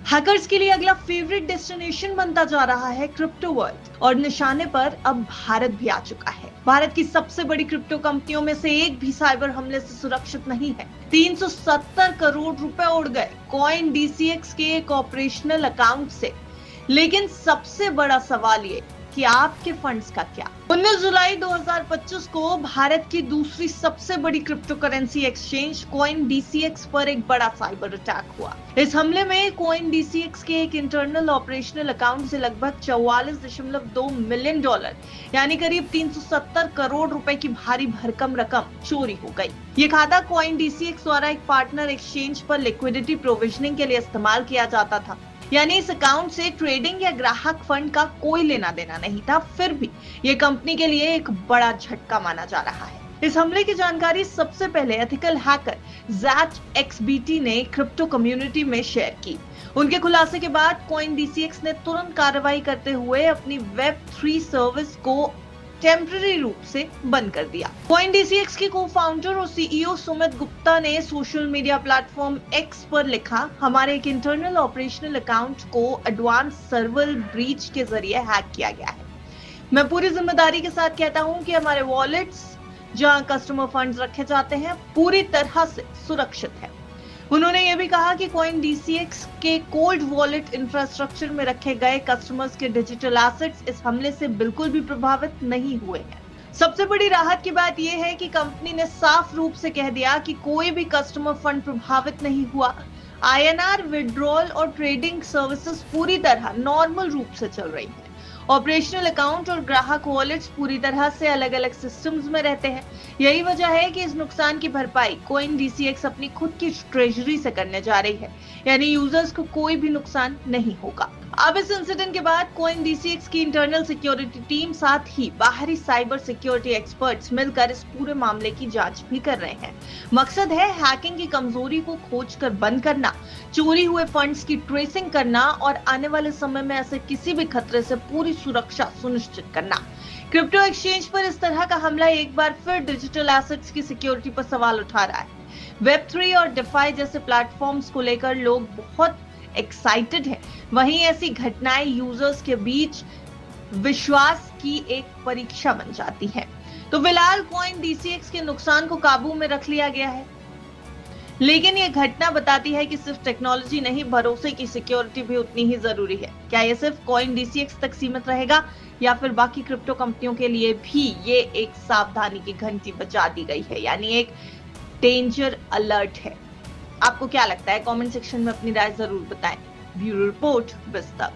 Hackers के लिए अगला फेवरेट डेस्टिनेशन बनता जा रहा है क्रिप्टो वर्ल्ड और निशाने पर अब भारत भी आ चुका है। भारत की सबसे बड़ी क्रिप्टो कंपनियों में से एक भी साइबर हमले से सुरक्षित नहीं है। 370 करोड़ रुपए उड़ गए कॉइन डीसीएक्स के एक ऑपरेशनल अकाउंट से। लेकिन सबसे बड़ा सवाल ये कि आपके फंड्स का क्या। 19 जुलाई 2025 को भारत की दूसरी सबसे बड़ी crypto currency exchange coin DCX पर एक बड़ा साइबर अटैक हुआ। इस हमले में कॉइन डीसीएक्स के एक इंटरनल ऑपरेशनल अकाउंट से लगभग 44.2 मिलियन डॉलर यानी करीब 370 करोड़ रुपए की भारी भरकम रकम चोरी हो गई। ये खाता कॉइन डीसीएक्स द्वारा एक पार्टनर एक्सचेंज पर लिक्विडिटी प्रोविजनिंग के लिए इस्तेमाल किया जाता था, यानी इस अकाउंट से ट्रेडिंग या ग्राहक फंड का कोई लेना देना नहीं था। फिर भी ये कंपनी के लिए एक बड़ा झटका माना जा रहा है। इस हमले की जानकारी सबसे पहले एथिकल हैकर ZatXBT ने क्रिप्टो कम्युनिटी में शेयर की। उनके खुलासे के बाद कॉइन डीसीएक्स ने तुरंत कार्रवाई करते हुए अपनी Web3 सर्विस को टेम्पररी रूप से बंद कर दिया। कॉइन डीसीएक्स के को-फाउंडर और सीईओ सुमित गुप्ता ने सोशल मीडिया प्लेटफॉर्म एक्स पर लिखा, हमारे एक इंटरनल ऑपरेशनल अकाउंट को एडवांस सर्वर ब्रीच के जरिए हैक किया गया है। मैं पूरी जिम्मेदारी के साथ कहता हूं कि हमारे वॉलेट्स जहां कस्टमर फंड्स रखे जाते हैं पूरी तरह से सुरक्षित है। उन्होंने यह भी कहा कि कॉइन डीसीएक्स के कोल्ड वॉलेट इंफ्रास्ट्रक्चर में रखे गए कस्टमर्स के डिजिटल एसेट्स इस हमले से बिल्कुल भी प्रभावित नहीं हुए हैं। सबसे बड़ी राहत की बात यह है कि कंपनी ने साफ रूप से कह दिया कि कोई भी कस्टमर फंड प्रभावित नहीं हुआ। आईएनआर विड्रॉल और ट्रेडिंग सर्विसेज पूरी तरह नॉर्मल रूप से चल रही है। ऑपरेशनल अकाउंट और ग्राहक वॉलेट्स पूरी तरह से अलग अलग सिस्टम्स में रहते हैं। यही वजह है कि इस नुकसान की भरपाई कॉइन डीसीएक्स अपनी खुद की ट्रेजरी से करने जा रही है, यानी यूजर्स को कोई भी नुकसान नहीं होगा। अब इस इंसिडेंट के बाद कॉइन डीसीएक्स की इंटरनल सिक्योरिटी टीम साथ ही बाहरी साइबर सिक्योरिटी एक्सपर्ट्स मिलकर इस पूरे मामले की जांच भी कर रहे हैं। मकसद है हैकिंग की कमजोरी को खोजकर बंद करना, चोरी हुए फंड्स की ट्रेसिंग करना और आने वाले समय में ऐसे किसी भी खतरे से पूरी सुरक्षा सुनिश्चित करना। क्रिप्टो एक्सचेंज पर इस तरह का हमला एक बार फिर डिजिटल एसेट्स की सिक्योरिटी पर सवाल उठा रहा है। Web3 और DeFi जैसे प्लेटफॉर्म्स को लेकर लोग बहुत एक्साइटेड है। वहीं ऐसी घटनाएं यूजर्स के बीच विश्वास की एक परीक्षा बन जाती है। तो फिलहाल कॉइन डीसीएक्स के नुकसान को काबू में रख लिया गया है, लेकिन ये घटना बताती है कि सिर्फ टेक्नोलॉजी नहीं, भरोसे की सिक्योरिटी भी उतनी ही जरूरी है। क्या ये सिर्फ कॉइन डीसीएक्स तक सीमित रहेगा या फिर बाकी क्रिप्टो कंपनियों के लिए भी ये एक सावधानी की घंटी बजा दी गई है, यानी एक डेंजर अलर्ट है। आपको क्या लगता है? कमेंट सेक्शन में अपनी राय जरूर बताएं। ब्यूरो रिपोर्ट, बस तक।